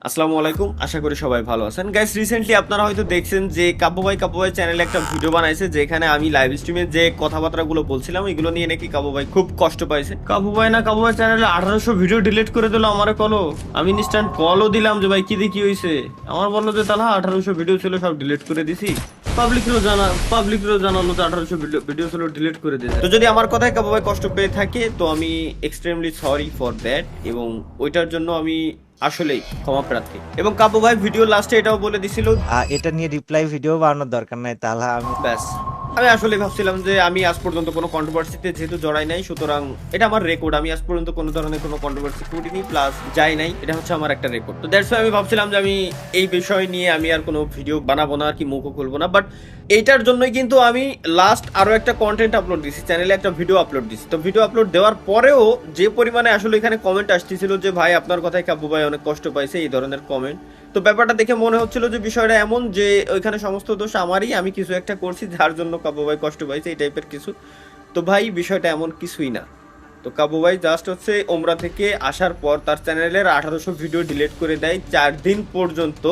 আসসালামু আলাইকুম, আশা করি সবাই ভালো আছেন। গাইস, রিসেন্টলি আপনারা হয়তো দেখছেন যে কাব্য ভাই চ্যানেলে একটা ভিডিও বানাইছে, যেখানে আমি লাইভ স্ট্রিমে যে কথাবার্তাগুলো বলছিলাম এগুলো নিয়ে নাকি কাব্য ভাই খুব কষ্ট পাইছে। কাব্য ভাই চ্যানেলে 1800 ভিডিও ডিলিট করে দিল। আমারে কলো, আমি ইনস্ট্যান্ট কলও দিলাম যে ভাই কি হয়েছে। আমার বললো যে তাহলে 1800 ভিডিও ছিল, সব ডিলিট করে দিছি। পাবলিকেরও জানালো যে 1800 ভিডিও ছিল, ডিলিট করে দিয়েছে। তো যদি আমার কথায় কাব্য ভাই কষ্ট পেয়ে থাকে তো আমি এক্সট্রিমলি সরি ফর দ্যাট, এবং ওইটার জন্য আমি আসলেই ক্ষমা প্রার্থী। এবং কাব্য ভাই ভিডিও লাস্টে এটাও বলে দিছিল, এটা নিয়ে রিপ্লাই ভিডিও বানানোর দরকার নাই, তাহলে আমি ব্যাস। আমি আসলে ভাবছিলাম যে আমি আজ পর্যন্ত কোনো কন্ট্রোভার্সিতে যেহেতু জড়াই নাই, সুতরাং এটা আমার রেকর্ড। আমি আজ পর্যন্ত কোনো ধরনের কোনো কন্ট্রোভার্সি করিনি, প্লাস যাই নাই, এটা হচ্ছে আমার একটা রেকর্ড। তো দ্যাটস ওয়াই আমি ভাবছিলাম যে আমি এই বিষয় নিয়ে আমি আর কোনো ভিডিও বানাবো না, আর কি মুখও খুলবো না। বাট এইটার জন্যই কিন্তু আমি লাস্ট আরো একটা কন্টেন্ট আপলোড দিছি, চ্যানেলে একটা ভিডিও আপলোড দিছি। তো ভিডিও আপলোড দেওয়ার পরেও যে পরিমাণে আসলে এখানে কমেন্ট আসতেছিল যে ভাই আপনার কথায় কাব্য ভাই অনেক কষ্ট পাইছে, এই ধরনের কমেন্ট। তো ব্যাপারটা দেখে মনে হচ্ছিল যে বিষয়টা এমন যে ওইখানে সমস্ত দোষ আমারই, আমি কিছু একটা করছি যার জন্য কাব্য ভাই কষ্ট পাইছে, এই টাইপের কিছু। তো ভাই বিষয়টা এমন কিছুই না। তো কাব্য ভাই জাস্ট হচ্ছে ওমরা থেকে আসার পর তার চ্যানেলের 1800 ভিডিও ডিলিট করে দেয় 4 দিন পর্যন্ত।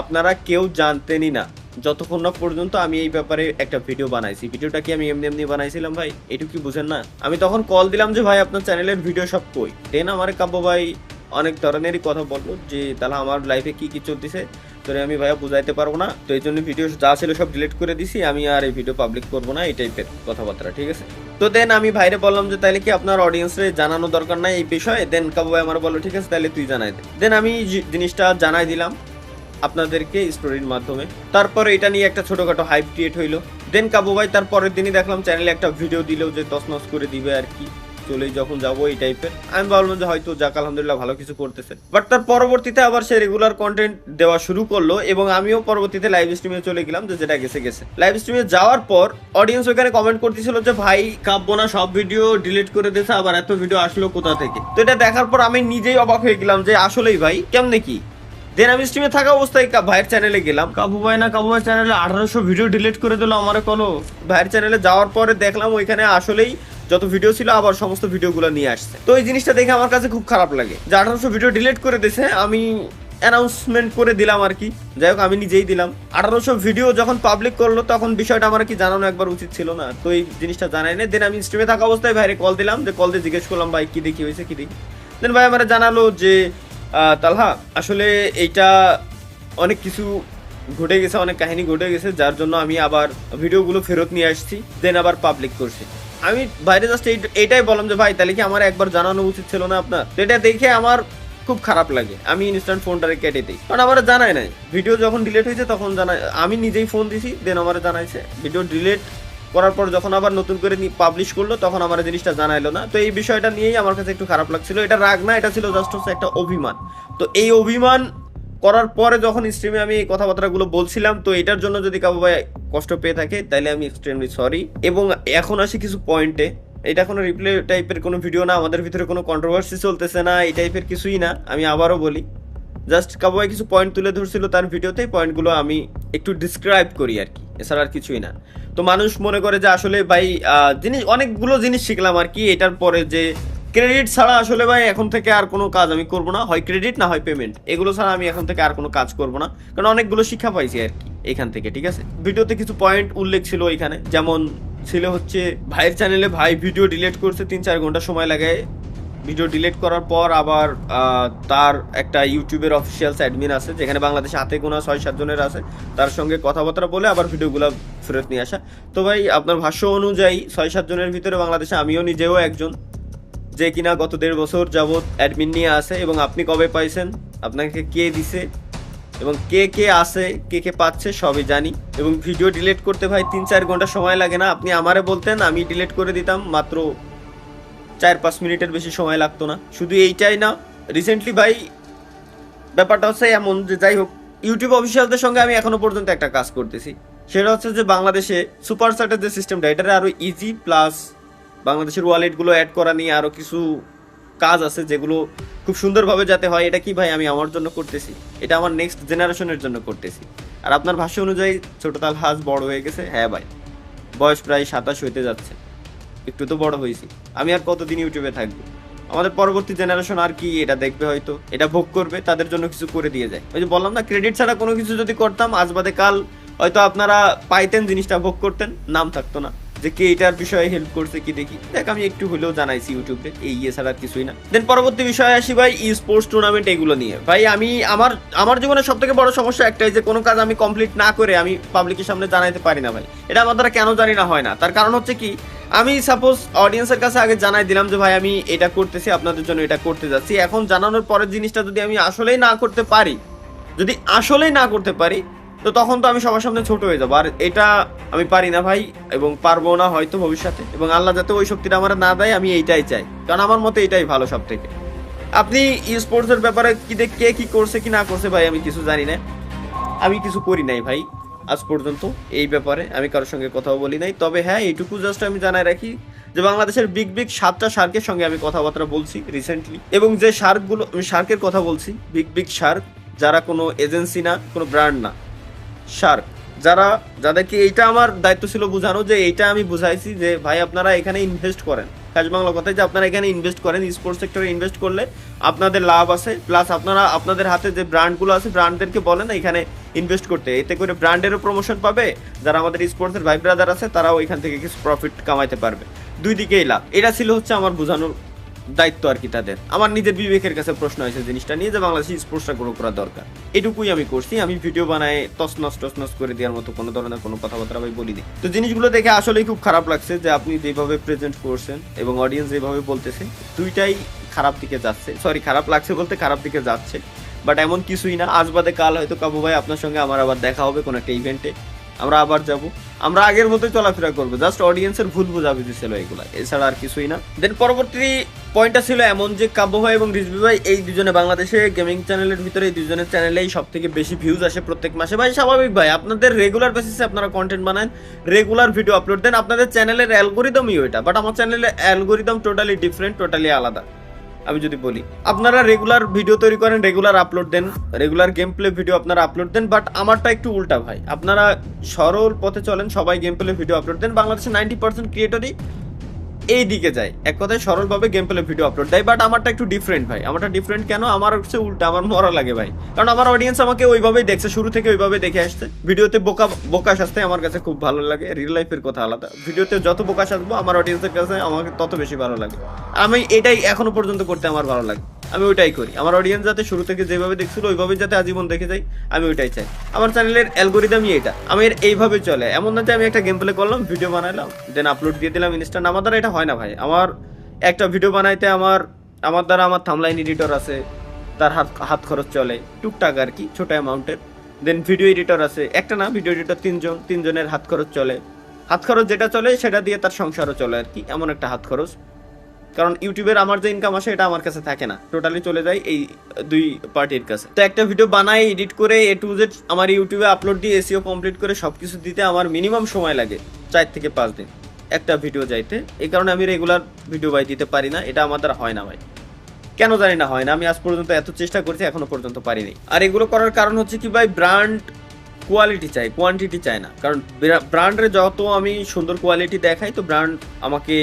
আপনারা কেউ জানতেনই না যতক্ষণ না পর্যন্ত আমি এই ব্যাপারে একটা ভিডিও বানাইছি। ভিডিওটা কি আমি এমনি বানাইছিলাম ভাই? এটুকু কি বুঝেন না? আমি তখন কল দিলাম যে ভাই আপনার চ্যানেলের ভিডিও সব কই। দেন আমার কাব্য ভাই অনেক ধরনেরই কথা বললো যে তাহলে আমার লাইফে কি চলতেছে তোরে আমি ভাইয়া বুঝাইতে পারবো না, তো এই জন্য ভিডিও যা ছিল সব ডিলিট করে দিছি, আমি আর এই ভিডিও পাবলিক করবো না, এই টাইপের কথাবার্তা। ঠিক আছে, তো দেন আমি ভাইরে বললাম যে তাইলে কি আপনার অডিয়েন্সরে জানানো দরকার নাই এই বিষয়ে? দেন কাবু ভাই আমার বললো ঠিক আছে তাহলে তুই জানাই দে। দেন আমি জিনিসটা জানাই দিলাম আপনাদেরকে স্টোরির মাধ্যমে। তারপরে এটা নিয়ে একটা ছোটখাটো হাইপ ক্রিয়েট হইলো। দেন কাবু ভাই তার পরের দিনই দেখলাম চ্যানেলে একটা ভিডিও দিল যে তছনছ করে দিবে আর কি, চলেই যখন যাবো এই টাইপের। আমি ভাবলাম যে হয়তো যাক আলহামদুলিল্লাহ ভালো কিছু করতেছে। বাট তার পরবর্তীতে আবার সে রেগুলার কন্টেন্ট দেওয়া শুরু করলো, এবং আমিও পরবর্তীতে লাইভ স্ট্রিমে চলে গেলাম, যে যেটা গেছে। লাইভ স্ট্রিমে যাওয়ার পর অডিয়েন্স ওখানে কমেন্ট করতেছিল যে ভাই কাব্য না সব ভিডিও ডিলিট করে দিয়েছে, আবার এত ভিডিও আসলো কোথা থেকে? তো এটা দেখার পর আমি নিজেই অবাক হয়ে গেলাম যে আসলেই ভাই কেমনে কি। দেন আমি স্ট্রিমে থাকা অবস্থায় ভাইয়ের চ্যানেলে গেলাম। কাবু ভাই চ্যানেলে 1800 ভিডিও ডিলিট করে দিল। আমারে কোনো ভাইয়ের চ্যানেলে যাওয়ার পরে দেখলাম ওইখানে আসলেই যত ভিডিও ছিল আবার সমস্ত ভিডিওগুলো নিয়ে আসছে। তো এই জিনিসটা দেখে আমার কাছে খুব খারাপ লাগে যে 1800 ভিডিও ডিলিট করে দিয়েছে। আমি অ্যানাউন্সমেন্ট করে দিলাম আর কি, যাই হোক আমি নিজেই দিলাম। 1800 ভিডিও যখন পাবলিক করলো তখন বিষয়টা আমার কি জানানো একবার উচিত ছিল না? তো এই জিনিসটা জানাই না। দেন আমি স্ট্রিমে থাকা অবস্থায় ভাইরে কল দিলাম, যে কল দিয়ে জিজ্ঞেস করলাম ভাই কি দেখি হয়েছে কি দেখি। দেন ভাই আমার জানালো যে তালহা আসলে এইটা অনেক কিছু ঘটে গেছে, অনেক কাহিনী ঘটে গেছে, যার জন্য আমি আবার ভিডিওগুলো ফেরত নিয়ে আসছি, দেন আবার পাবলিক করছি। আমি বাইরে জাস্ট এইটাই বললাম যে ভাই তাহলে কি আমার একবার জানানো উচিত ছিল না আপনার? তো এটা দেখে আমার খুব খারাপ লাগে, আমি ইনস্ট্যান্ট ফোনটারে কেটে দিই, কারণ আমার জানাই নাই। ভিডিও যখন ডিলিট হয়েছে তখন জানাই, আমি নিজেই ফোন দিছি, দেন আমার জানাইছে। ভিডিও ডিলিট করার পর যখন আবার নতুন করে পাবলিশ করলো তখন আমার জিনিসটা জানাইলো না। তো এই বিষয়টা নিয়েই আমার কাছে একটু খারাপ লাগছিল। এটা রাগ না, এটা ছিল জাস্ট হচ্ছে একটা অভিমান। তো এই অভিমান করার পরে যখন স্ট্রিমে আমি এই কথাবার্তাগুলো বলছিলাম, তো এটার জন্য যদি কাবু ভাই কষ্ট পেয়ে থাকে তাহলে আমি এক্সট্রিমলি সরি। এবং এখন আসি কিছু পয়েন্টে। এটা কোনো রিপ্লে টাইপের কোনো ভিডিও না, আমাদের ভিতরে কোনো কন্ট্রোভার্সি চলতেছে না, এই টাইপের কিছুই না। আমি আবারও বলি, জাস্ট কাবু ভাই কিছু পয়েন্ট তুলে ধরছিল তার ভিডিওতে, পয়েন্টগুলো আমি একটু ডিসক্রাইব করি আর কি, এছাড়া আর কিছুই না। তো মানুষ মনে করে যে আসলে ভাই জিনিস অনেকগুলো জিনিস শিখলাম আর কি এটার পরে, যে ক্রেডিট ছাড়া আসলে ভাই এখন থেকে আর কোনো কাজ আমি করবো না, হয় ক্রেডিট না হয় পেমেন্ট, এগুলো ছাড়া আমি এখন থেকে আর কোনো কাজ করবো না, কারণ অনেকগুলো শিক্ষা পাইছি আর কি এখান থেকে। ঠিক আছে, ভিডিওতে কিছু পয়েন্ট উল্লেখ ছিল এখানে, যেমন ছিল হচ্ছে ভাইয়ের চ্যানেলে ভাই ভিডিও ডিলিট করতে 3-4 ঘন্টা সময় লাগে। ভিডিও ডিলিট করার পর আবার তার একটা ইউটিউবের অফিসিয়াল অ্যাডমিন আছে, যেখানে বাংলাদেশে হাতে গোনা 6-7 জনের আছে, তার সঙ্গে কথাবার্তা বলে আবার ভিডিওগুলো ফেরত নিয়ে আসা। তো ভাই আপনার ভাষ্য অনুযায়ী 6-7 জনের ভিতরে বাংলাদেশে আমিও নিজেও একজন, যে কিনা গত 1.5 বছর যাবৎ অ্যাডমিন নিয়ে আসে। এবং আপনি কবে পাইছেন, আপনাকে কে দিছে, এবং কে আছে কে পাচ্ছে সবই জানি। এবং ভিডিও ডিলিট করতে ভাই 3-4 ঘন্টা সময় লাগে না, আপনি আমারে বলতেন আমি ডিলিট করে দিতাম মাত্র 4-5 মিনিটের বেশি সময় লাগতো না। শুধু এইটাই না, রিসেন্টলি ভাই ব্যাপারটা হচ্ছে এমন যে যাই হোক, ইউটিউব অফিসিয়ালদের সঙ্গে আমি এখনো পর্যন্ত একটা কাজ করতেছি, সেটা হচ্ছে যে বাংলাদেশে সুপার চ্যাটের যে সিস্টেমটা, এটারে আরো ইজি, প্লাস বাংলাদেশের ওয়ালেটগুলো অ্যাড করা নিয়ে আরো কিছু কাজ আছে যেগুলো খুব সুন্দরভাবে যাতে হয়। এটা কি ভাই আমি আমার জন্য করতেছি, এটা আমার নেক্সট জেনারেশনের জন্য করতেছি। আর আপনার ভাষ্য অনুযায়ী ছোট তালহাজ বড় হয়ে গেছে। হ্যাঁ ভাই, বয়স প্রায় 27 হইতে যাচ্ছে, একটু তো বড় হয়েছি। আমি আর কতদিন ইউটিউবে থাকবো? আমাদের পরবর্তী জেনারেশন আর কি এটা দেখবে, হয়তো এটা ভোগ করবে, তাদের জন্য কিছু করে দিয়ে যায়। ওই যে বললাম না, ক্রেডিট ছাড়া কোনো কিছু যদি করতাম আজ বাদে কাল হয়তো আপনারা পাইতেন, জিনিসটা ভোগ করতেন, নাম থাকতো না যে কে এটার বিষয়ে হেল্প করছে কি দেখি। দেখ আমি একটু হলেও জানাইছি ইউটিউবে, এই ছাড়া আর কিছুই না। দেন পরবর্তী বিষয়ে আসি ভাই, ই স্পোর্টস টুর্নামেন্ট এগুলো নিয়ে। ভাই আমি আমার জীবনে সব থেকে বড় সমস্যা একটাই, যে কোনো কাজ আমি কমপ্লিট না করে আমি পাবলিকের সামনে জানাইতে পারি না ভাই। এটা আমার দ্বারা কেন জানি না হয় না। তার কারণ হচ্ছে কি, আমি সাপোজ অডিয়েন্সের কাছে আগে জানাই দিলাম যে ভাই আমি এটা করতেছি, আপনাদের জন্য এটা করতে যাচ্ছি। এখন জানানোর পরের জিনিসটা যদি আমি আসলেই না করতে পারি, তো তখন তো আমি সবার সামনে ছোট হয়ে যাবো। আর এটা আমি পারি না ভাই, এবং পারবো না হয়তো ভবিষ্যতে। এবং আল্লাহ যাতে ওই শক্তিটা আমার না দেয়, আমি এইটাই চাই, কারণ আমার মতে এটাই ভালো সব থেকে। আপনি ই স্পোর্টস এর ব্যাপারে কে কি করছে কি না করছে ভাই আমি কিছু জানি না, আমি কিছু করি নাই ভাই আজ পর্যন্ত। এই ব্যাপারে আমি কারোর সঙ্গে কথাও বলি নাই। তবে হ্যাঁ, এইটুকু জাস্ট আমি জানাই রাখি যে বাংলাদেশের বিগ 7টা শার্কের সঙ্গে আমি কথাবার্তা বলছি রিসেন্টলি, এবং যে শার্কগুলো, আমি শার্কের কথা বলছি, বিগ শার্ক, যারা কোনো এজেন্সি না, কোনো ব্র্যান্ড না, শার্ক, যাদেরকে এইটা আমার দায়িত্ব ছিল বোঝানো, যে এইটা আমি বুঝাইছি যে ভাই আপনারা এখানে ইনভেস্ট করেন। কাজ বাংলা কথায় যে আপনারা এখানে ইনভেস্ট করেন, স্পোর্টস সেক্টরে ইনভেস্ট করলে আপনাদের লাভ আছে, প্লাস আপনারা আপনাদের হাতে যে ব্র্যান্ডগুলো আছে ব্র্যান্ডদেরকে বলেন এখানে ইনভেস্ট করতে, এতে করে ব্র্যান্ডেরও প্রমোশন পাবে, যারা আমাদের স্পোর্টসের ভাই ব্রাদার আছে তারাও এখান থেকে কিছু প্রফিট কামাইতে পারবে, দুই দিকেই লাভ। এটা ছিল হচ্ছে আমার বোঝানোর দায়িত্ব আর কি তাদের। আমার নিজের বিবেকের কাছে প্রশ্ন হয়েছে জিনিসটা নিয়ে, যে বাংলাদেশি স্পোর্টসটা গ্রো করা দরকার, এটুকুই আমি করছি। আমি ভিডিও বানায় টসনস করে দেওয়ার মতো কোনো ধরনের কোনো কথাবার্তা আমি বলিনি। তো জিনিসগুলো দেখে আসলেই খুব খারাপ লাগছে যে আপনি যেভাবে প্রেজেন্ট করছেন এবং অডিয়েন্স যেভাবে বলতেছে, দুইটাই খারাপ দিকে যাচ্ছে। সরি, খারাপ লাগছে বলতে খারাপ দিকে যাচ্ছে, বাট এমন কিছুই না। আজ বাদে কাল হয়তো কাবু ভাই আপনার সঙ্গে আমার আবার দেখা হবে কোনো একটা ইভেন্টে, আমরা আবার যাব, আমরা আগের মতোই চলাফেরা করবো। জাস্ট অডিয়েন্সের ভুল বোঝাবুঝি ছিল এগুলা, এছাড়া আর কিছুই না। দেন পরবর্তী পয়েন্টটা ছিল এমন যে কাব্য ভাই এবং রিজভি ভাই এই দুজনে বাংলাদেশে গেমিং চ্যানেলের ভিতরে এই দুজনের চ্যানেলেই সব থেকে বেশি ভিউজ আসে প্রত্যেক মাসে। ভাই স্বাভাবিক ভাই, আপনাদের রেগুলার বেসিসে আপনারা কন্টেন্ট বানান, রেগুলার ভিডিও আপলোড দেন, আপনাদের চ্যানেলের অ্যালগোরিদমই ওইটা। বাট আমার চ্যানেলের অ্যালগোরিদম টোটালি ডিফারেন্ট, টোটালি আলাদা। আমি যদি বলি, আপনারা রেগুলার ভিডিও তৈরি করেন, রেগুলার আপলোড দেন, রেগুলার গেম প্লে ভিডিও আপনারা আপলোড দেন, বাট আমারটা একটু উল্টা ভাই। আপনারা সরল পথে চলেন, সবাই গেম প্লে ভিডিও আপলোড দেন। বাংলাদেশের 90% ক্রিয়েটরই এই দিকে যায়, এক কথায় সরলভাবে গেম প্লে ভিডিও আপলোড দেয়। বাট আমারটা একটু ডিফারেন্ট ভাই। আমারটা ডিফারেন্ট কেন? আমার হচ্ছে উল্টা, আমার মরা লাগে ভাই। কারণ আমার অডিয়েন্স আমাকে ওইভাবেই দেখছে, শুরু থেকে ওইভাবে দেখে আসছে। ভিডিওতে বোকা আসতে আমার কাছে খুব ভালো লাগে, রিয়েল লাইফের কথা আলাদা। ভিডিওতে যত বোকা আসবো আমার অডিয়েন্সের কাছে আমাকে তত বেশি ভালো লাগে। আমি এটাই এখনো পর্যন্ত করতে আমার ভালো লাগে, আমি ওইটাই করি। আমার অডিয়েন্স যাতে শুরু থেকে যেভাবে দেখছিল ওইভাবে যাতে আজীবন দেখে যাই, আমি ওইটাই চাই। আমার চ্যানেলের অ্যালগোরিদমই এটা, আমি এইভাবে চলে। এমন না যে আমি একটা গেম প্লে করলাম, ভিডিও বানাইলাম, দেন আপলোড দিয়ে দিলাম ইনস্টা। আমার দ্বারা এটা হয় না ভাই। আমার একটা ভিডিও বানাইতে আমার দ্বারা আমার থাম্বনেইল এডিটর আছে, তার হাত খরচ চলে টুকটাক আর কি, ছোট অ্যামাউন্টের। দেন ভিডিও এডিটর আছে, একটা না, ভিডিও এডিটর তিনজনের হাত খরচ চলে। হাত খরচ যেটা চলে সেটা দিয়ে তার সংসারও চলে আর কি, এমন একটা হাত খরচ। কারণ ইউটিউবের আমার যে ইনকাম আসে এটা আমার কাছে থাকে না, টোটালি চলে যায় এই দুই পার্টির কাছে। তো একটা ভিডিও বানাই, এডিট করে A to Z আমার ইউটিউবে আপলোড দিয়ে এসইও কমপ্লিট করে সবকিছু দিতে আমার মিনিমাম সময় লাগে 4 থেকে 5 দিন একটা ভিডিও যাইতে। এই কারণে আমি রেগুলার ভিডিও বাই দিতে পারি না, এটা আমার দ্বারা হয় না ভাই। কেন জানি না হয় না, আমি আজ পর্যন্ত এত চেষ্টা করছি, এখনো পর্যন্ত পারিনি। আর এগুলো করার কারণ হচ্ছে কি ভাই, ব্র্যান্ড কোয়ালিটি চাই, কোয়ান্টিটি চায় না। কারণ ব্র্যান্ডের যত আমি সুন্দর কোয়ালিটি দেখাই, তো ব্র্যান্ড আমাকে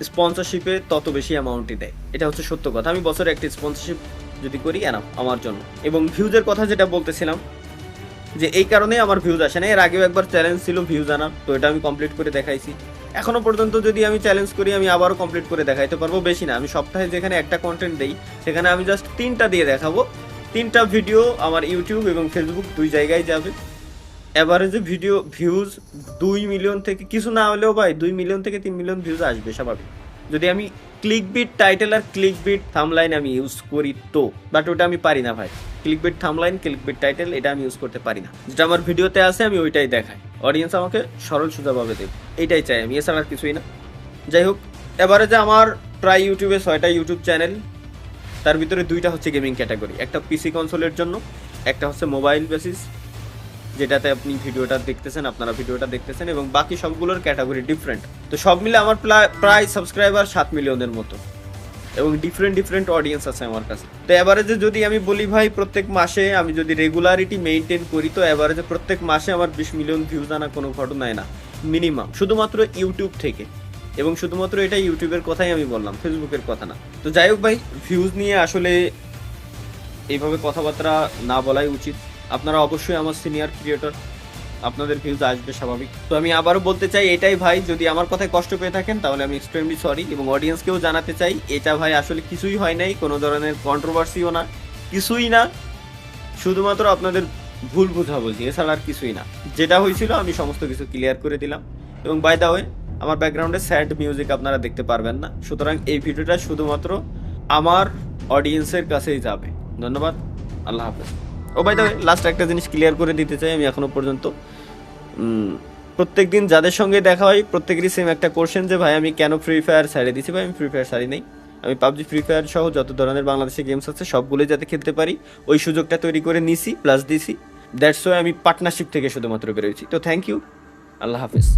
স্পন্সরশিপে তত বেশি অ্যামাউন্টই দেয়। এটা হচ্ছে সত্য কথা। আমি বছরে একটা স্পন্সরশিপ যদি করি এনাফ আমার জন্য। এবং ভিউজের কথা যেটা বলতেছিলাম, যে এই কারণেই আমার ভিউজ আসে না। এর আগেও একবার চ্যালেঞ্জ ছিল ভিউজ আনার, তো এটা আমি কমপ্লিট করে দেখাইছি। এখনো পর্যন্ত যদি আমি চ্যালেঞ্জ করি, আমি আবারও কমপ্লিট করে দেখাইতে পারবো। বেশি না, আমি সপ্তাহে যেখানে একটা কন্টেন্ট দেই সেখানে আমি জাস্ট 3টা দিয়ে দেখাবো। 3টা ভিডিও আমার ইউটিউব এবং ফেসবুক দুই জায়গায় যাবে। এভারেজে ভিডিও ভিউজ 2 মিলিয়ন থেকে কিছু না হলেও ভাই 2 মিলিয়ন থেকে 3 মিলিয়ন ভিউজ আসবে স্বাভাবিক, যদি আমি ক্লিকবিট টাইটেল আর ক্লিকবিট থাম্বলাইন আমি ইউজ করি তো। বাট ওটা আমি পারি না ভাই, ক্লিকবিট থাম্বলাইন, ক্লিকবিট টাইটেল এটা আমি ইউজ করতে পারি না। যেটা আমার ভিডিওতে আছে আমি ওইটাই দেখাই, অডিয়েন্স আমাকে সরল সোজাভাবে দেবে, এইটাই চাই আমি, এছাড়া আর কিছুই না। যাই হোক, এভারেজে আমার প্রায় ইউটিউবে 6টা ইউটিউব চ্যানেল, তার ভিতরে 2টা হচ্ছে গেমিং ক্যাটাগরি, একটা পিসি কনসোলের জন্য, একটা হচ্ছে মোবাইল বেসিস যেটাতে আপনি ভিডিওটা দেখতেছেন, আপনারা ভিডিওটা দেখতেছেন, এবং বাকি সবগুলোর ক্যাটাগরি ডিফারেন্ট। তো সব মিলে আমার প্রায় সাবস্ক্রাইবার 7 মিলিয়নের মতো, এবং ডিফারেন্ট অডিয়েন্স আছে আমার কাছে। তো এভারেজে যদি আমি বলি ভাই, প্রত্যেক মাসে আমি যদি রেগুলারিটি মেনটেন করি, তো এভারেজে প্রত্যেক মাসে আমার 20 মিলিয়ন ভিউজ আনা কোনো ঘটনায় না মিনিমাম, শুধুমাত্র ইউটিউব থেকে। এবং শুধুমাত্র এটা ইউটিউবের কথাই আমি বললাম, ফেসবুকের কথা না। তো যাই হোক ভাই, ভিউজ নিয়ে আসলে এইভাবে কথাবার্তা না বলাই উচিত। আপনারা অবশ্যই আমার সিনিয়র ক্রিয়েটর, আপনাদের ভিউজ আসবে স্বাভাবিক। তো আমি আবারও বলতে চাই এটাই ভাই, যদি আমার কথায় কষ্ট পেয়ে থাকেন তাহলে আমি এক্সট্রিমলি সরি, এবং অডিয়েন্সকেও জানাতে চাই এটা ভাই আসলে কিছুই হয় নাই, কোনো ধরনের কন্ট্রোভার্সিও না, কিছুই না, শুধুমাত্র আপনাদের ভুল বোঝাবুঝি, এছাড়া আর কিছুই না। যেটা হয়েছিল আমি সমস্ত কিছু ক্লিয়ার করে দিলাম। এবং বাই দা ওয়ে, আমার ব্যাকগ্রাউন্ডে স্যাড মিউজিক আপনারা দেখতে পারবেন না, সুতরাং এই ভিডিওটা শুধুমাত্র আমার অডিয়েন্সের কাছেই যাবে। ধন্যবাদ, আল্লাহ হাফেজ। ও বাই দা ওয়ে, লাস্ট একটা জিনিস ক্লিয়ার করে দিতে চাই, আমি এখনো পর্যন্ত প্রত্যেকদিন যাদের সঙ্গে দেখা হয় প্রত্যেকেরই সেম একটা কোশ্চেন যে ভাই আমি কেন ফ্রি ফায়ার ছাড়ে দিছি। ভাই আমি ফ্রি ফায়ার ছাড়ি নাই, আমি পাবজি, ফ্রি ফায়ার সহ যত ধরনের বাংলাদেশে গেমস আছে সবগুলোই যাতে খেলতে পারি ওই সুযোগটা তৈরি করে নিছি, প্লাস দিছি। দ্যাটস ওয়াই আমি পার্টনারশিপ থেকে শুধুমাত্র বেরোয়েছি। তো থ্যাংক ইউ, আল্লাহ হাফেজ।